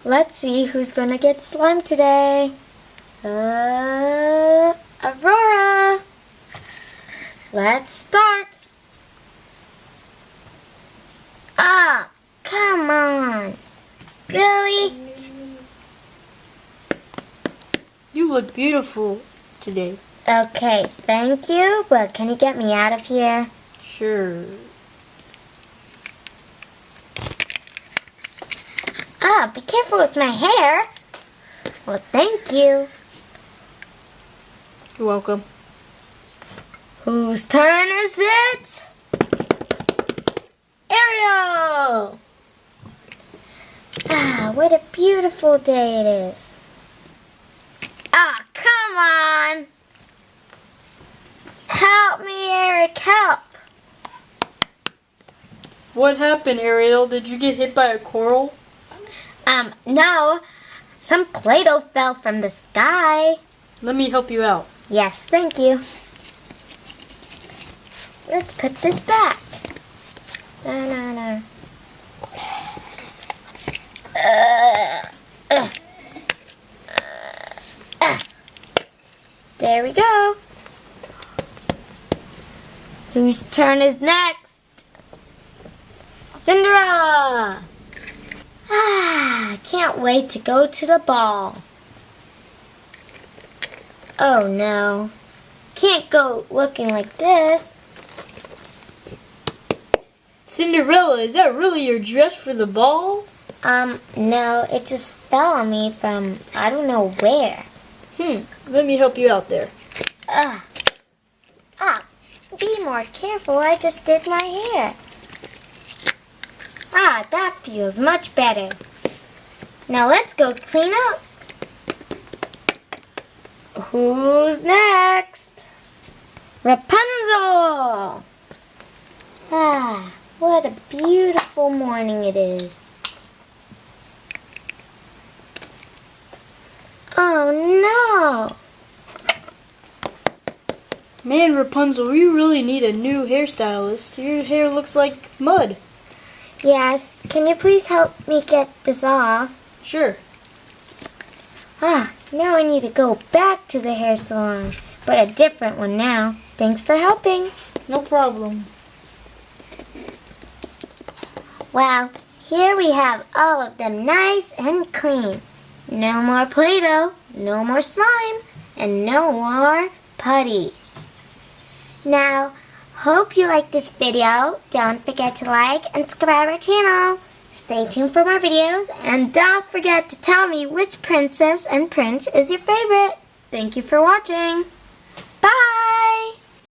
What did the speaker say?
Let's see who's gonna get slime today. Aurora. Let's start. Ah, come on. Really? You look beautiful today. Okay, thank you, but can you get me out of here? Sure. Ah, be careful with my hair. Well, thank you. You're welcome. Whose turn is it? Ariel! Ah, what a beautiful day it is. Ah, come on! Help me, Eric, help! What happened, Ariel? Did you get hit by a coral? No. Some Play-Doh fell from the sky. Let me help you out. Yes, thank you. Let's put this back. No. There we go. Whose turn is next? Cinderella! Ah, can't wait to go to the ball. Oh no. Can't go looking like this. Cinderella, is that really your dress for the ball? No, it just fell on me from I don't know where. Let me help you out there. Be more careful, I just did my hair. Ah, that feels much better. Now let's go clean up. Who's next? Rapunzel! Ah, what a beautiful morning it is. Oh no! Man, Rapunzel, you really need a new hairstylist. Your hair looks like mud. Yes, can you please help me get this off? Sure. Now I need to go back to the hair salon, but a different one now. Thanks for helping. No problem. Well, here we have all of them nice and clean. No more Play-Doh, no more slime, and no more putty. Now, hope you liked this video. Don't forget to like and subscribe our channel. Stay tuned for more videos, and don't forget to tell me which princess and prince is your favorite. Thank you for watching. Bye!